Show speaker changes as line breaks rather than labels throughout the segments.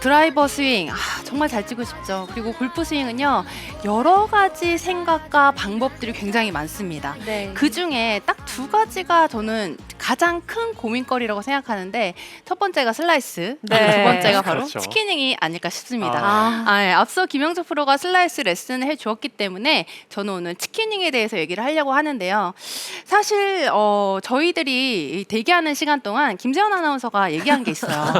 드라이버 스윙 정말 잘 치고 싶죠. 그리고 골프 스윙은요 여러 가지 생각과 방법들이 굉장히 많습니다.
네.
그 중에 딱 두 가지가 저는 가장 큰 고민거리라고 생각하는데 첫 번째가 슬라이스,
네.
두 번째가 바로
그렇죠.
치킨닝이 아닐까 싶습니다.
아.
예, 앞서 김영주 프로가 슬라이스 레슨을 해주었기 때문에 저는 오늘 치킨닝에 대해서 얘기를 하려고 하는데요. 사실 저희들이 대기하는 시간 동안 김재원 아나운서가 얘기한 게 있어요.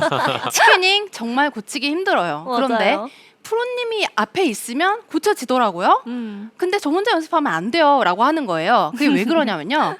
치킨닝 정말 고치기 힘들어요. 그런데
맞아요.
프로님이 앞에 있으면 고쳐지더라고요. 근데 저 혼자 연습하면 안 돼요 라고 하는 거예요. 그게 왜 그러냐면요.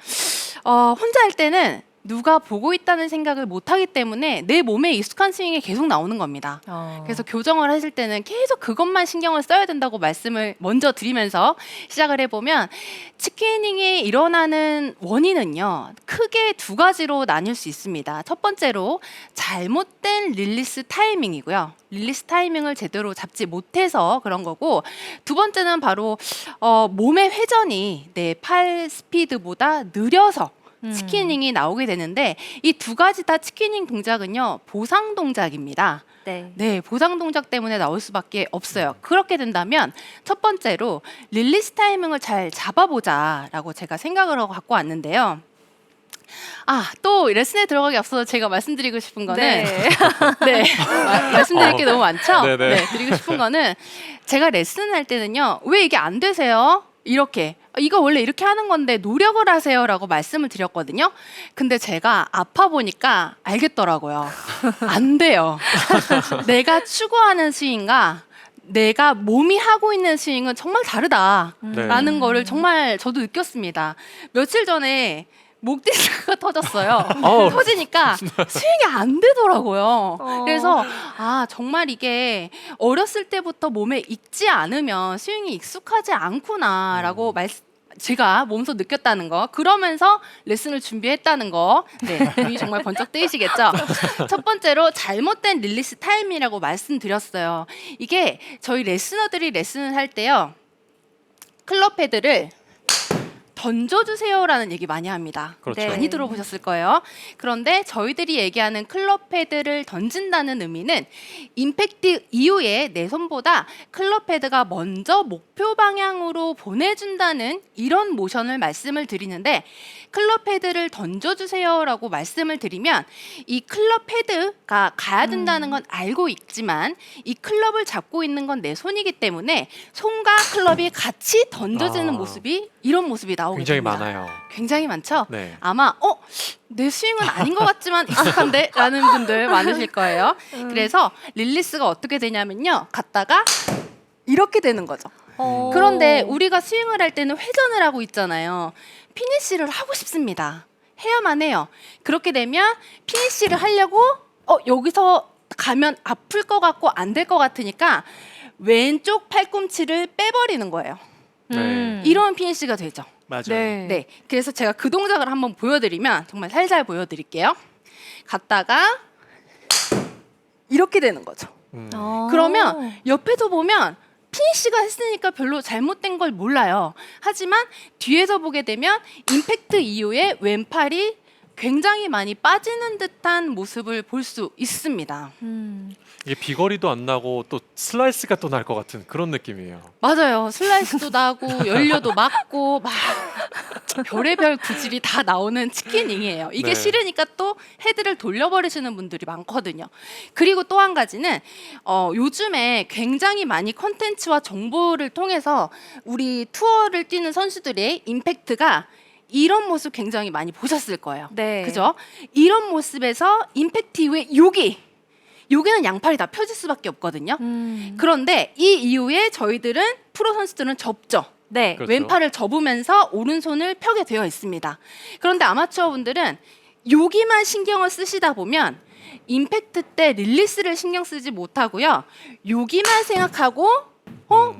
혼자 할 때는 누가 보고 있다는 생각을 못 하기 때문에 내 몸에 익숙한 스윙이 계속 나오는 겁니다. 그래서 교정을 하실 때는 계속 그것만 신경을 써야 된다고 말씀을 먼저 드리면서 시작을 해보면 치킨닝이 일어나는 원인은요 크게 두 가지로 나뉠 수 있습니다. 첫 번째로 잘못된 릴리스 타이밍이고요. 릴리스 타이밍을 제대로 잡지 못해서 그런 거고, 두 번째는 바로 몸의 회전이 내 팔 스피드보다 느려서 치킨닝이 나오게 되는데, 이 두 가지 다 치킨닝 동작은요 보상 동작입니다.
네.
네, 보상 동작 때문에 나올 수밖에 없어요. 그렇게 된다면 첫 번째로 릴리스 타이밍을 잘 잡아보자라고 제가 생각을 하고 갖고 왔는데요. 또 레슨에 들어가기 앞서 제가 말씀드리고 싶은 거는
네.
네, 말씀드릴 게 너무 많죠?
네네.
네, 드리고 싶은 거는 제가 레슨할 때는요 왜 이게 안 되세요? 이렇게 이거 원래 이렇게 하는 건데 노력을 하세요라고 말씀을 드렸거든요. 근데 제가 아파 보니까 알겠더라고요. 안 돼요. 내가 추구하는 스윙과 내가 몸이 하고 있는 스윙은 정말 다르다라는
네.
거를 정말 저도 느꼈습니다. 며칠 전에 목 디스크가 터졌어요. 터지니까 스윙이 안 되더라고요. 그래서 정말 이게 어렸을 때부터 몸에 익지 않으면 스윙이 익숙하지 않구나라고 제가 몸소 느꼈다는 거, 그러면서 레슨을 준비했다는 거, 네, 눈이 정말 번쩍 뜨이시겠죠? 첫 번째로 잘못된 릴리스 타임이라고 말씀드렸어요. 이게 저희 레슨어들이 레슨을 할 때요, 클럽 패드를 던져주세요라는 얘기 많이 합니다.
그렇죠.
네.
많이 들어보셨을 거예요. 그런데 저희들이 얘기하는 클럽 패드를 던진다는 의미는 임팩트 이후에 내 손보다 클럽 패드가 먼저 목표 방향으로 보내준다는 이런 모션을 말씀을 드리는데, 클럽 패드를 던져주세요라고 말씀을 드리면 이 클럽 패드가 가야 된다는 건 알고 있지만 이 클럽을 잡고 있는 건 내 손이기 때문에 손과 클럽이 같이 던져지는 모습이, 이런 모습이 나오게
굉장히
됩니다.
많아요.
굉장히 많죠?
네.
아마 내 스윙은 아닌 것 같지만 익숙한데? 라는 분들 많으실 거예요. 그래서 릴리스가 어떻게 되냐면요, 갔다가 이렇게 되는 거죠. 그런데 우리가 스윙을 할 때는 회전을 하고 있잖아요. 피니쉬를 하고 싶습니다. 해야만 해요. 그렇게 되면 피니쉬를 하려고 여기서 가면 아플 것 같고 안 될 것 같으니까 왼쪽 팔꿈치를 빼버리는 거예요.
네.
이런 피니쉬가 되죠.
맞아요.
네, 그래서 제가 그 동작을 한번 보여드리면, 정말 살살 보여드릴게요. 갔다가 이렇게 되는 거죠. 그러면 옆에서 보면 피니쉬가 했으니까 별로 잘못된 걸 몰라요. 하지만 뒤에서 보게 되면 임팩트 이후에 왼팔이 굉장히 많이 빠지는 듯한 모습을 볼 수 있습니다.
이게 비거리도 안 나고 또 슬라이스가 또 날 것 같은 그런 느낌이에요.
맞아요. 슬라이스도 나고 연료도 맞고 막 별의별 구질이 다 나오는 치킨잉이에요. 이게
네.
싫으니까 또 헤드를 돌려버리시는 분들이 많거든요. 그리고 또 한 가지는 요즘에 굉장히 많이 컨텐츠와 정보를 통해서 우리 투어를 뛰는 선수들의 임팩트가 이런 모습 굉장히 많이 보셨을 거예요.
네.
그죠? 이런 모습에서 임팩트 이후에 여기는 양팔이 다 펴질 수밖에 없거든요. 그런데 이 이후에 저희들은 프로 선수들은 접죠.
네.
그렇죠.
왼팔을 접으면서 오른손을 펴게 되어 있습니다. 그런데 아마추어 분들은 여기만 신경을 쓰시다 보면 임팩트 때 릴리스를 신경 쓰지 못하고요, 여기만 생각하고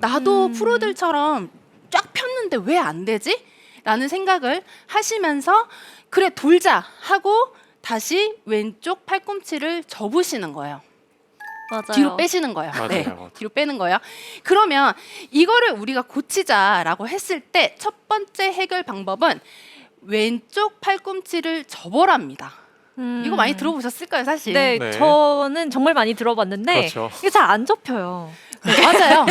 나도 프로들처럼 쫙 폈는데 왜 안 되지? 라는 생각을 하시면서 그래 돌자 하고 다시 왼쪽 팔꿈치를 접으시는 거예요.
맞아요.
뒤로 빼시는 거예요.
맞아요.
네, 뒤로 빼는 거예요. 그러면 이거를 우리가 고치자라고 했을 때 첫 번째 해결 방법은 왼쪽 팔꿈치를 접어랍니다. 이거 많이 들어보셨을까요, 사실?
네,
네.
저는 정말 많이 들어봤는데
그렇죠.
이게 잘 안 접혀요.
네, 맞아요.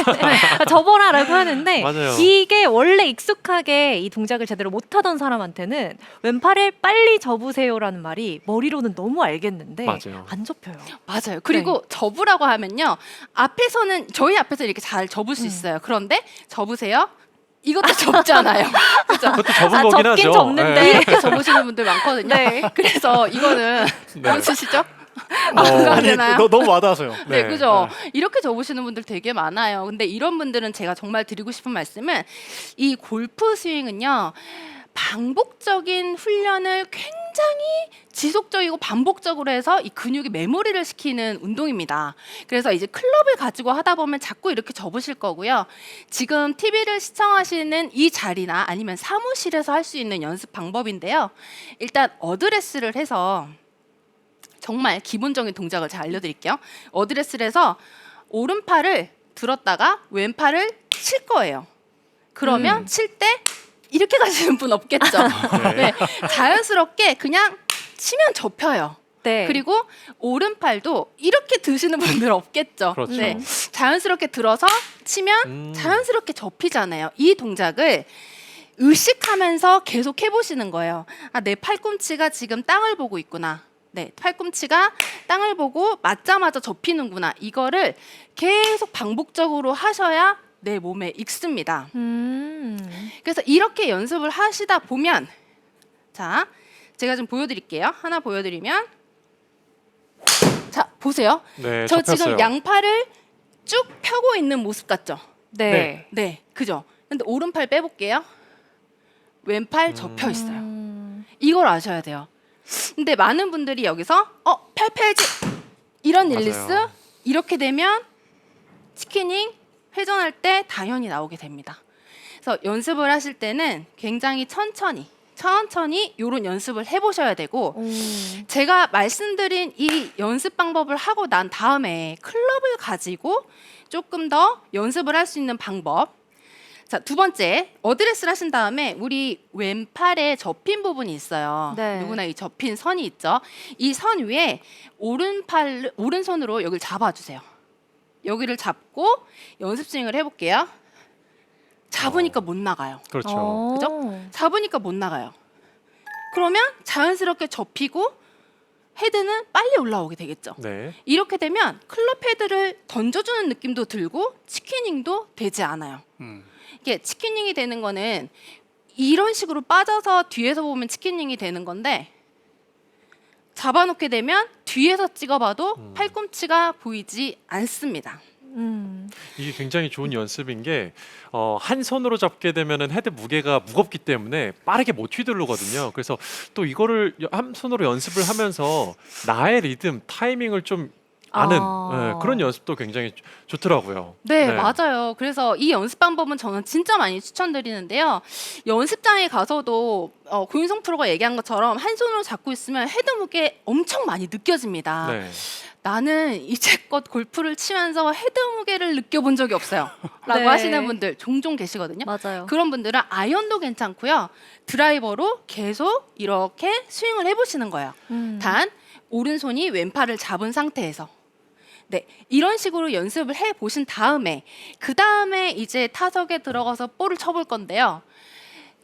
접어라라고 하는데
맞아요.
이게 원래 익숙하게 이 동작을 제대로 못하던 사람한테는 왼팔을 빨리 접으세요라는 말이 머리로는 너무 알겠는데
맞아요.
안 접혀요.
맞아요. 그리고 접으라고 하면요. 앞에서는 저희 앞에서 이렇게 잘 접을 수 있어요. 그런데 접으세요. 이것도 접잖아요. 그렇죠?
그것도 접은
아,
거긴
접긴
하죠.
접는데.
네.
이렇게 접으시는 분들 많거든요.
네.
그래서 이거는
네.
멈추시죠?
어,
안 되나요?
너무 와닿아서요.
네,
네.
그죠. 이렇게 접으시는 분들 되게 많아요. 근데 이런 분들은 제가 정말 드리고 싶은 말씀은 이 골프 스윙은요. 반복적인 훈련을 굉장히 지속적이고 반복적으로 해서 이 근육의 메모리를 시키는 운동입니다. 그래서 이제 클럽을 가지고 하다 보면 자꾸 이렇게 접으실 거고요. 지금 TV를 시청하시는 이 자리나 아니면 사무실에서 할 수 있는 연습 방법인데요. 일단 어드레스를 해서 정말 기본적인 동작을 잘 알려드릴게요. 어드레스를 해서 오른팔을 들었다가 왼팔을 칠 거예요. 그러면 칠 때 이렇게 가시는 분 없겠죠. 네. 자연스럽게 그냥 치면 접혀요.
네.
그리고 오른팔도 이렇게 드시는 분들 없겠죠.
그렇죠.
네. 자연스럽게 들어서 치면 자연스럽게 접히잖아요. 이 동작을 의식하면서 계속 해보시는 거예요. 아, 내 팔꿈치가 지금 땅을 보고 있구나. 네, 팔꿈치가 땅을 보고 맞자마자 접히는구나. 이거를 계속 반복적으로 하셔야 내 몸에 익습니다. 그래서 이렇게 연습을 하시다 보면, 자, 제가 좀 보여드릴게요. 하나 보여드리면, 자, 보세요.
네,
저
접혔어요.
지금 양팔을 쭉 펴고 있는 모습 같죠?
네.
네.
네, 그죠? 근데 오른팔 빼볼게요. 왼팔 접혀 있어요. 이걸 아셔야 돼요. 근데 많은 분들이 여기서 팔 펴야지 이런
맞아요.
릴리스 이렇게 되면 치키닝 회전할 때 당연히 나오게 됩니다. 그래서 연습을 하실 때는 굉장히 천천히 이런 연습을 해보셔야 되고 제가 말씀드린 이 연습 방법을 하고 난 다음에 클럽을 가지고 조금 더 연습을 할 수 있는 방법. 자, 두 번째, 어드레스를 하신 다음에 우리 왼팔에 접힌 부분이 있어요.
네.
누구나 이 접힌 선이 있죠. 이 선 위에 오른손으로 여기를 잡아주세요. 여기를 잡고 연습 스윙을 해볼게요. 잡으니까 못 나가요.
그렇죠.
그죠? 잡으니까 못 나가요. 그러면 자연스럽게 접히고 헤드는 빨리 올라오게 되겠죠.
네.
이렇게 되면 클럽 헤드를 던져주는 느낌도 들고 치키닝도 되지 않아요. 이게 치키닝이 되는 거는 이런 식으로 빠져서 뒤에서 보면 치키닝이 되는 건데 잡아놓게 되면 뒤에서 찍어봐도 팔꿈치가 보이지 않습니다.
이게 굉장히 좋은 연습인 게 한 손으로 잡게 되면은 헤드 무게가 무겁기 때문에 빠르게 못 휘두르거든요. 그래서 또 이거를 한 손으로 연습을 하면서 나의 리듬, 타이밍을 좀 아는 네, 그런 연습도 굉장히 좋더라고요.
네, 맞아요. 그래서 이 연습 방법은 저는 진짜 많이 추천드리는데요. 연습장에 가서도 고윤성 프로가 얘기한 것처럼 한 손으로 잡고 있으면 헤드 무게 엄청 많이 느껴집니다.
네.
나는 이제껏 골프를 치면서 헤드 무게를 느껴본 적이 없어요. 라고
네.
하시는 분들 종종 계시거든요.
맞아요.
그런 분들은 아이언도 괜찮고요. 드라이버로 계속 이렇게 스윙을 해보시는 거예요. 단 오른손이 왼팔을 잡은 상태에서 네, 이런 식으로 연습을 해보신 다음에 그 다음에 이제 타석에 들어가서 볼을 쳐볼 건데요.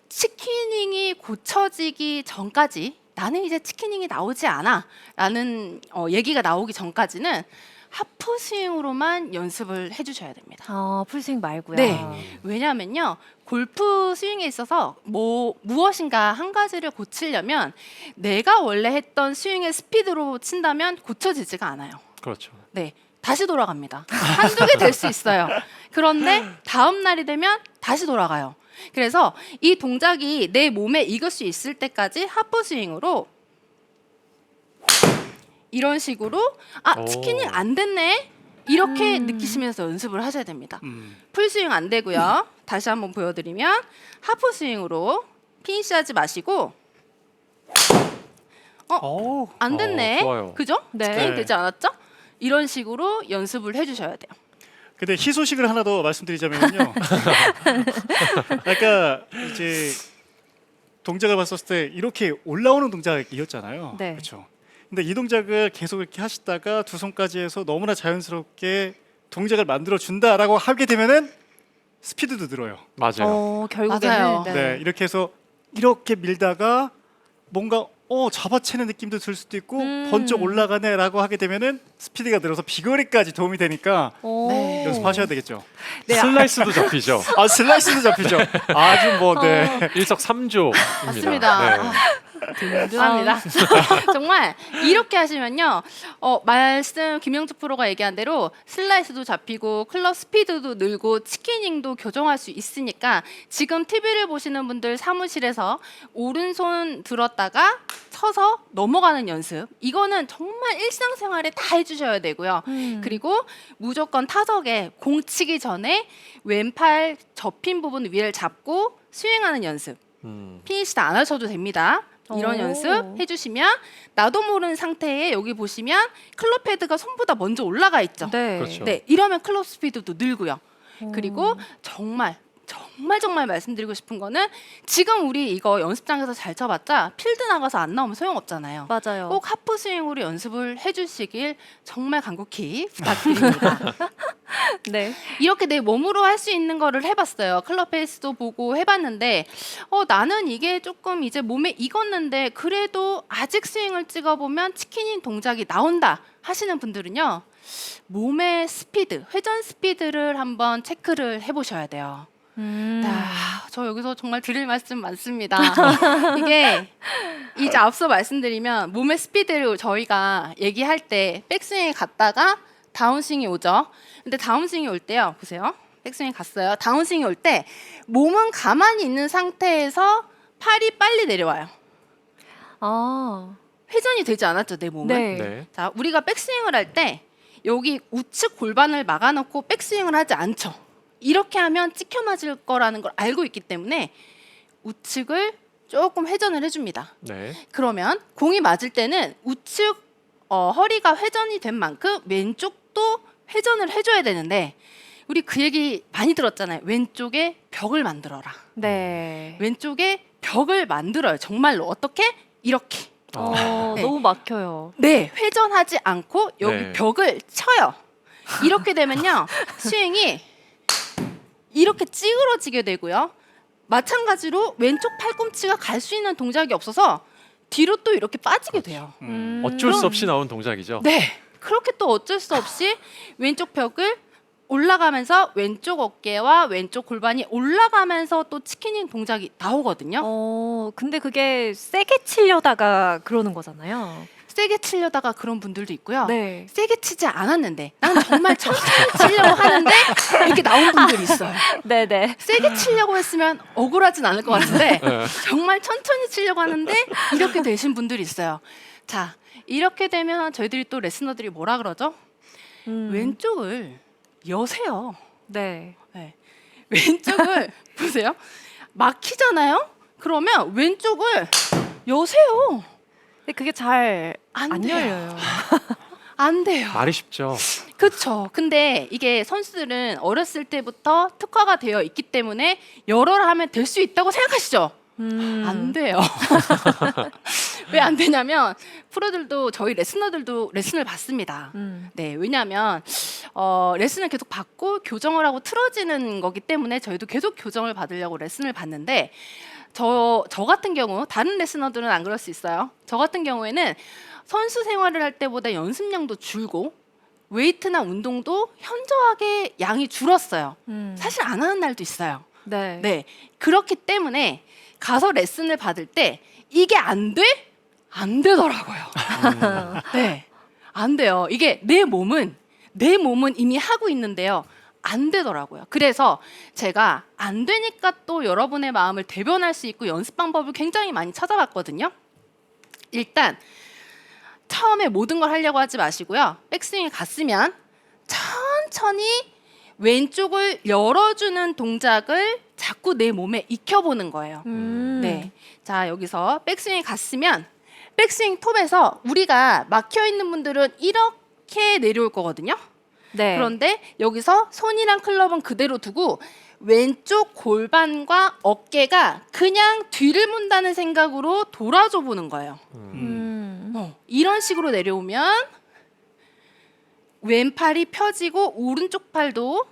치키닝이 고쳐지기 전까지 나는 이제 치키닝이 나오지 않아 라는 얘기가 나오기 전까지는 하프 스윙으로만 연습을 해주셔야 됩니다.
풀스윙 말고요.
네. 왜냐하면요 골프 스윙에 있어서 무엇인가 한 가지를 고치려면 내가 원래 했던 스윙의 스피드로 친다면 고쳐지지가 않아요.
그렇죠.
네, 다시 돌아갑니다. 한두 개 될 수 있어요. 그런데 다음 날이 되면 다시 돌아가요. 그래서 이 동작이 내 몸에 익을 수 있을 때까지 하프 스윙으로 이런 식으로
오.
치키닝 안 됐네 이렇게 느끼시면서 연습을 하셔야 됩니다. 풀 스윙 안 되고요. 다시 한번 보여드리면 하프 스윙으로 피니시하지 마시고 안 됐네.
좋아요.
그죠?
네.
치킨이
네.
되지 않았죠? 이런 식으로 연습을 해주셔야 돼요.
근데 희소식을 하나 더 말씀드리자면요. 아까 이제 동작을 봤었을 때 이렇게 올라오는 동작이었잖아요.
네.
그렇죠. 근데 이 동작을 계속 이렇게 하시다가 두 손까지 해서 너무나 자연스럽게 동작을 만들어 준다라고 하게 되면은 스피드도 늘어요.
맞아요.
결국에는
맞아요.
네, 이렇게 해서 이렇게 밀다가 뭔가 잡아채는 느낌도 들 수도 있고 번쩍 올라가네라고 하게 되면은 스피드가 늘어서 비거리까지 도움이 되니까
네.
연습하셔야 되겠죠.
네,
슬라이스도 잡히죠.
아 슬라이스도 잡히죠. 아주 뭐 네.
일석삼조입니다.
맞습니다.
네.
든든합니다. 정말 이렇게 하시면요. 말씀 김영주 프로가 얘기한 대로 슬라이스도 잡히고 클럽 스피드도 늘고 치키닝도 교정할 수 있으니까 지금 TV를 보시는 분들 사무실에서 오른손 들었다가 쳐서 넘어가는 연습. 이거는 정말 일상생활에 다 해주셔야 되고요. 그리고 무조건 타석에 공 치기 전에 왼팔 접힌 부분 위를 잡고 스윙하는 연습. 피니시 다 안 하셔도 됩니다. 이런
오.
연습 해주시면 나도 모르는 상태에 여기 보시면 클럽 헤드가 손보다 먼저 올라가 있죠.
네.
그렇죠.
네, 이러면 클럽 스피드도 늘고요. 그리고 정말 말씀드리고 싶은 거는 지금 우리 이거 연습장에서 잘 쳐봤자 필드 나가서 안 나오면 소용없잖아요.
맞아요.
꼭 하프 스윙으로 연습을 해주시길 정말 간곡히 부탁드립니다.
네.
이렇게 내 몸으로 할 수 있는 거를 해봤어요. 클럽 페이스도 보고 해봤는데 나는 이게 조금 이제 몸에 익었는데 그래도 아직 스윙을 찍어보면 치킨인 동작이 나온다 하시는 분들은요. 몸의 스피드, 회전 스피드를 한번 체크를 해보셔야 돼요. 저 여기서 정말 드릴 말씀 많습니다. 이게 이제 앞서 말씀드리면 몸의 스피드를 저희가 얘기할 때 백스윙에 갔다가 다운스윙이 오죠. 근데 다운스윙이 올 때요. 보세요. 백스윙이 갔어요. 다운스윙이 올 때 몸은 가만히 있는 상태에서 팔이 빨리 내려와요.
아,
회전이 되지 않았죠, 내 몸은.
네.
네.
자, 우리가 백스윙을 할 때 여기 우측 골반을 막아놓고 백스윙을 하지 않죠. 이렇게 하면 찍혀 맞을 거라는 걸 알고 있기 때문에 우측을 조금 회전을 해줍니다.
네.
그러면 공이 맞을 때는 우측 허리가 회전이 된 만큼 왼쪽도 회전을 해줘야 되는데 우리 그 얘기 많이 들었잖아요. 왼쪽에 벽을 만들어라.
네.
왼쪽에 벽을 만들어요. 정말로 어떻게? 이렇게. 네.
너무 막혀요.
네, 회전하지 않고 여기
네.
벽을 쳐요. 이렇게 되면요, 스윙이 이렇게 찌그러지게 되고요. 마찬가지로 왼쪽 팔꿈치가 갈 수 있는 동작이 없어서 뒤로 또 이렇게 빠지게 돼요.
어쩔 수 없이 나온 동작이죠.
네, 그렇게 또 어쩔 수 없이 왼쪽 벽을 올라가면서 왼쪽 어깨와 왼쪽 골반이 올라가면서 또 치키닝 동작이 나오거든요.
근데 그게 세게 치려다가 그러는 거잖아요.
세게 치려다가 그런 분들도 있고요.
네.
세게 치지 않았는데 난 정말 천천히 치려고 하는데 이렇게 나온 분들이 있어요.
네네.
세게 치려고 했으면 억울하진 않을 것 같은데
네.
정말 천천히 치려고 하는데 이렇게 되신 분들이 있어요. 자, 이렇게 되면 저희들이 또 레슨너들이 뭐라 그러죠? 왼쪽을 여세요.
네.
네. 왼쪽을 보세요. 막히잖아요? 그러면 왼쪽을 여세요.
근데 그게 잘
안
안
돼요.
열려요.
안 돼요.
말이 쉽죠.
그렇죠. 근데 이게 선수들은 어렸을 때부터 특화가 되어 있기 때문에 열어라 하면 될 수 있다고 생각하시죠? 안 돼요. 왜 안 되냐면 프로들도 저희 레슨너들도 레슨을 받습니다. 네, 왜냐하면 레슨을 계속 받고 교정을 하고 틀어지는 거기 때문에 저희도 계속 교정을 받으려고 레슨을 받는데 저 같은 경우 다른 레슨너들은 안 그럴 수 있어요. 저 같은 경우에는 선수 생활을 할 때보다 연습량도 줄고 웨이트나 운동도 현저하게 양이 줄었어요. 사실 안 하는 날도 있어요.
네.
네, 그렇기 때문에 가서 레슨을 받을 때 이게 안 돼? 안 되더라고요. 네, 안 돼요. 이게 내 몸은 이미 하고 있는데요. 안 되더라고요. 그래서 제가 안 되니까 또 여러분의 마음을 대변할 수 있고 연습 방법을 굉장히 많이 찾아봤거든요. 일단 처음에 모든 걸 하려고 하지 마시고요. 백스윙에 갔으면 천천히 왼쪽을 열어주는 동작을 자꾸 내 몸에 익혀보는 거예요. 네, 자 여기서 백스윙에 갔으면 백스윙 톱에서 우리가 막혀 있는 분들은 이렇게 내려올 거거든요.
네.
그런데 여기서 손이랑 클럽은 그대로 두고 왼쪽 골반과 어깨가 그냥 뒤를 문다는 생각으로 돌아줘 보는 거예요. 이런 식으로 내려오면 왼팔이 펴지고 오른쪽 팔도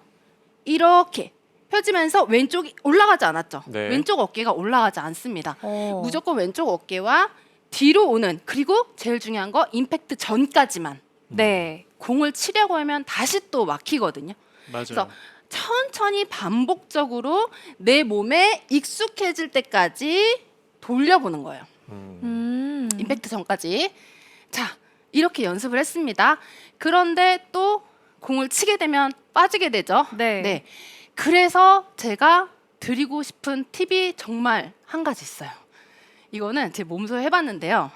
이렇게 펴지면서 왼쪽이 올라가지 않았죠.
네.
왼쪽 어깨가 올라가지 않습니다.
어.
무조건 왼쪽 어깨와 뒤로 오는, 그리고 제일 중요한 거 임팩트 전까지만
네.
공을 치려고 하면 다시 또 막히거든요.
맞아요.
그래서 천천히 반복적으로 내 몸에 익숙해질 때까지 돌려보는 거예요. 임팩트 전까지. 자, 이렇게 연습을 했습니다. 그런데 또 공을 치게 되면 빠지게 되죠.
네.
그래서 제가 드리고 싶은 팁이 정말 한 가지 있어요. 이거는 제 몸소 해봤는데요.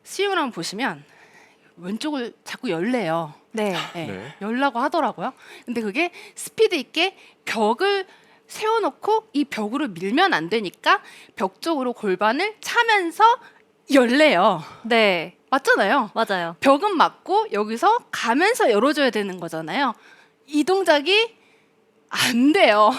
스윙을 한번 보시면 왼쪽을 자꾸 열래요.
네.
네,
네.
열라고 하더라고요. 근데 그게 스피드 있게 벽을 세워놓고 이 벽으로 밀면 안 되니까 벽 쪽으로 골반을 차면서 열래요.
네.
맞잖아요.
맞아요.
벽은 맞고 여기서 가면서 열어줘야 되는 거잖아요. 이 동작이 안 돼요.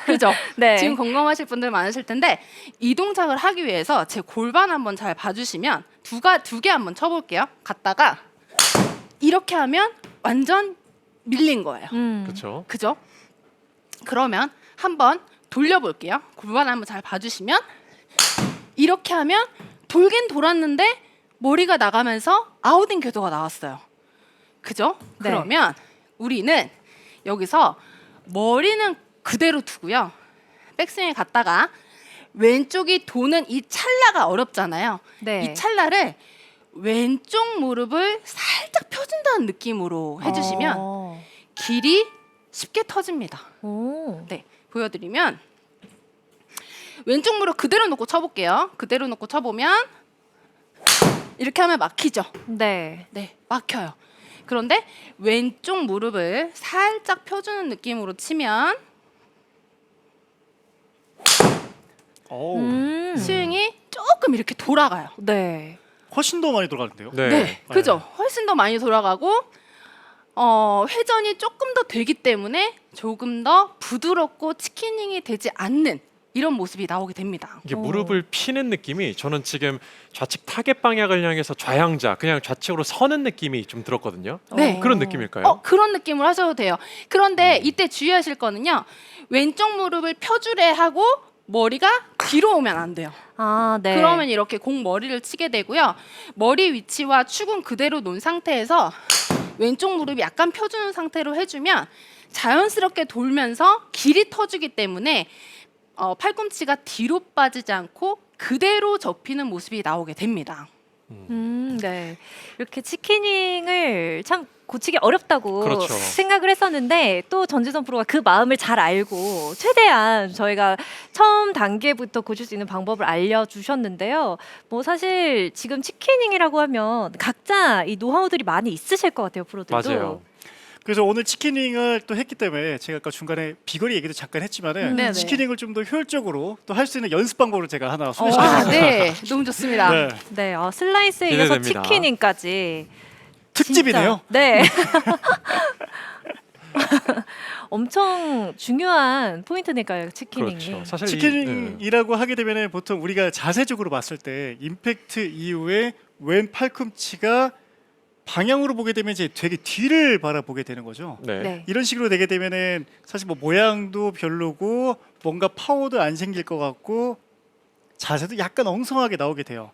그죠?
네.
지금 공감하실 분들 많으실 텐데 이 동작을 하기 위해서 제 골반 한번 잘 봐주시면 두 개 한번 쳐볼게요. 갔다가 이렇게 하면 완전 밀린 거예요.
그렇죠.
그죠? 그러면 한번 돌려볼게요. 골반 한번 잘 봐주시면 이렇게 하면 돌긴 돌았는데 머리가 나가면서 아웃인 궤도가 나왔어요. 그죠?
네.
그러면 우리는 여기서 머리는 그대로 두고요. 백스윙에 갔다가 왼쪽이 도는 이 찰나가 어렵잖아요.
네.
이 찰나를 왼쪽 무릎을 살짝 펴준다는 느낌으로 해주시면
어.
길이 쉽게 터집니다.
오.
네, 보여드리면 왼쪽 무릎 그대로 놓고 쳐볼게요. 그대로 놓고 쳐보면 이렇게 하면 막히죠.
네.
네, 막혀요. 그런데 왼쪽 무릎을 살짝 펴주는 느낌으로 치면
어우,
스윙이 조금 이렇게 돌아가요.
네.
훨씬 더 많이 돌아가는데요.
네, 그죠? 훨씬 더 많이 돌아가고 회전이 조금 더 되기 때문에 조금 더 부드럽고 치키닝이 되지 않는 이런 모습이 나오게 됩니다.
이게 무릎을 피는 느낌이 저는 지금 좌측 타겟 방향을 향해서 좌향자 그냥 좌측으로 서는 느낌이 좀 들었거든요.
네.
그런 느낌일까요?
그런 느낌으로 하셔도 돼요. 그런데 이때 주의하실 거는요. 왼쪽 무릎을 펴주래 하고 머리가 뒤로 오면 안 돼요.
아, 네.
그러면 이렇게 공 머리를 치게 되고요. 머리 위치와 축은 그대로 놓은 상태에서 왼쪽 무릎이 약간 펴주는 상태로 해주면 자연스럽게 돌면서 길이 터지기 때문에 팔꿈치가 뒤로 빠지지 않고 그대로 접히는 모습이 나오게 됩니다.
네. 이렇게 치키닝을 참 고치기 어렵다고
그렇죠.
생각을 했었는데 또 전지선 프로가 그 마음을 잘 알고 최대한 저희가 처음 단계부터 고칠 수 있는 방법을 알려주셨는데요. 뭐 사실 지금 치키닝이라고 하면 각자 이 노하우들이 많이 있으실 것 같아요, 프로들도.
맞아요.
그래서 오늘 치키닝을 또 했기 때문에 제가 아까 중간에 비거리 얘기도 잠깐 했지만은
네네.
치키닝을 좀 더 효율적으로 또 할 수 있는 연습 방법을 제가 하나
아,
소개시켜드릴게요.
네, 너무 좋습니다.
네,
네, 슬라이스에 이어서
기대됩니다.
치키닝까지.
특집이네요.
진짜. 네. 엄청 중요한 포인트니까요, 치키닝이.
그렇죠. 사실
치킨이라고 하게 되면 보통 우리가 자세적으로 봤을 때 임팩트 이후에 왼 팔꿈치가 방향으로 보게 되면 이제 되게 뒤를 바라보게 되는 거죠.
네.
네.
이런 식으로 되게 되면은 사실 뭐 모양도 별로고 뭔가 파워도 안 생길 것 같고 자세도 약간 엉성하게 나오게 돼요.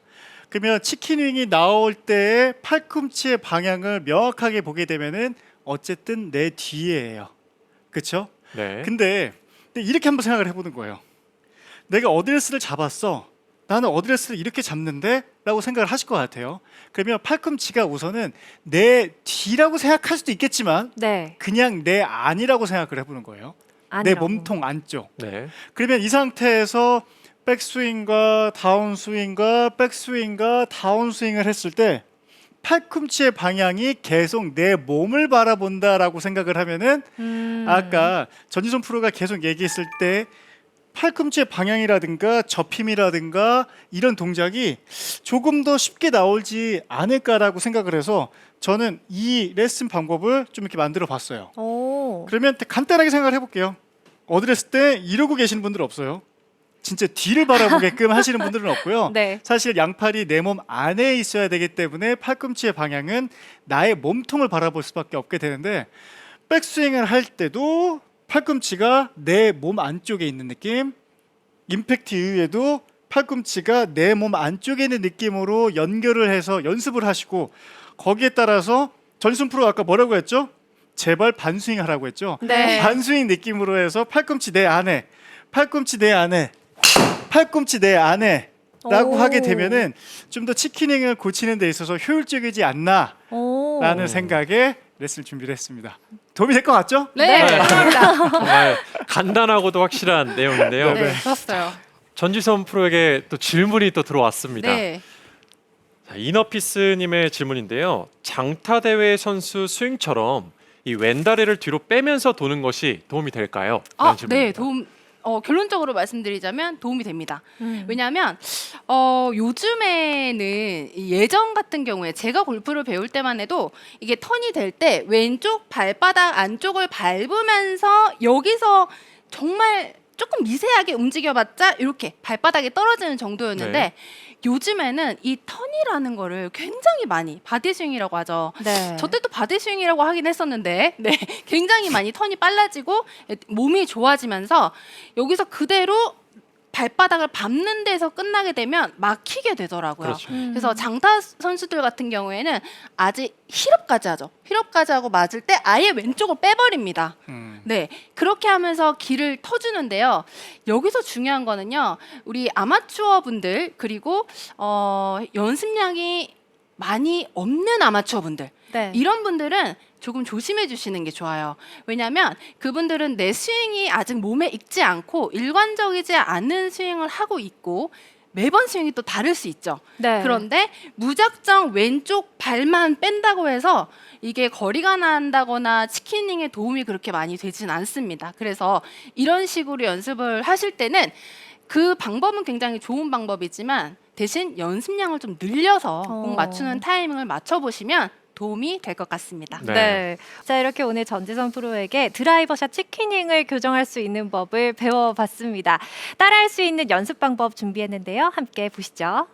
그러면 치킨윙이 나올 때 팔꿈치의 방향을 명확하게 보게 되면은 어쨌든 내 뒤에예요. 그렇죠?
네.
근데 이렇게 한번 생각을 해보는 거예요. 내가 어드레스를 잡았어. 나는 어드레스를 이렇게 잡는데? 라고 생각을 하실 것 같아요. 그러면 팔꿈치가 우선은 내 뒤라고 생각할 수도 있겠지만
네.
그냥 내 안이라고 생각을 해보는 거예요. 내
아니라고.
몸통 안쪽.
네.
그러면 이 상태에서 백스윙과 다운스윙과 백스윙과 다운스윙을 했을 때 팔꿈치의 방향이 계속 내 몸을 바라본다라고 생각을 하면은 아까 전지선 프로가 계속 얘기했을 때 팔꿈치의 방향이라든가 접힘이라든가 이런 동작이 조금 더 쉽게 나오지 않을까라고 생각을 해서 저는 이 레슨 방법을 좀 이렇게 만들어 봤어요.
오.
그러면 간단하게 생각을 해볼게요. 어드레스 때 이러고 계시는 분들 없어요? 진짜 뒤를 바라보게끔 하시는 분들은 없고요.
네.
사실 양팔이 내 몸 안에 있어야 되기 때문에 팔꿈치의 방향은 나의 몸통을 바라볼 수밖에 없게 되는데 백스윙을 할 때도 팔꿈치가 내 몸 안쪽에 있는 느낌, 임팩트 이후에도 팔꿈치가 내 몸 안쪽에 있는 느낌으로 연결을 해서 연습을 하시고 거기에 따라서 전순 프로 아까 뭐라고 했죠? 제발 반스윙 하라고 했죠?
네.
반스윙 느낌으로 해서 팔꿈치 내 안에, 팔꿈치 내 안에, 팔꿈치 내 안에 라고
오.
하게 되면은 좀 더 치키닝을 고치는 데 있어서 효율적이지 않나라는
오.
생각에 레슨을 준비를 했습니다. 도움이 될 것 같죠?
네,
네.
감사합니다.
정말 간단하고도 확실한 내용인데요.
네, 좋았어요.
전지선 프로에게 또 질문이 또 들어왔습니다.
네.
자, 이너피스님의 질문인데요. 장타 대회 선수 스윙처럼 이 왼다리를 뒤로 빼면서 도는 것이 도움이 될까요? 라는
네,
질문입니다.
결론적으로 말씀드리자면 도움이 됩니다.
음.
왜냐하면 요즘에는 이 예전 같은 경우에 제가 골프를 배울 때만 해도 이게 턴이 될 때 왼쪽 발바닥 안쪽을 밟으면서 여기서 정말 조금 미세하게 움직여봤자 이렇게 발바닥이 떨어지는 정도였는데
네.
요즘에는 이 턴이라는 거를 굉장히 많이 바디스윙이라고 하죠.
네.
저 때도 바디스윙이라고 하긴 했었는데 네, 굉장히 많이 턴이 빨라지고 몸이 좋아지면서 여기서 그대로 발바닥을 밟는 데서 끝나게 되면 막히게 되더라고요.
그렇죠.
그래서 장타 선수들 같은 경우에는 아직 힐업까지 하죠. 힐업까지 하고 맞을 때 아예 왼쪽을 빼버립니다. 네, 그렇게 하면서 길을 터주는데요. 여기서 중요한 거는요, 우리 아마추어 분들 그리고 연습량이 많이 없는 아마추어 분들
네.
이런 분들은 조금 조심해 주시는 게 좋아요. 왜냐하면 그분들은 내 스윙이 아직 몸에 익지 않고 일관적이지 않은 스윙을 하고 있고 매번 스윙이 또 다를 수 있죠.
네.
그런데 무작정 왼쪽 발만 뺀다고 해서 이게 거리가 난다거나 치키닝에 도움이 그렇게 많이 되진 않습니다. 그래서 이런 식으로 연습을 하실 때는 그 방법은 굉장히 좋은 방법이지만 대신 연습량을 좀 늘려서 공 맞추는 타이밍을 맞춰보시면 도움이 될 것 같습니다.
네.
네. 자, 이렇게 오늘 전지선 프로에게 드라이버샷 치키닝을 교정할 수 있는 법을 배워봤습니다. 따라할 수 있는 연습 방법 준비했는데요. 함께 보시죠.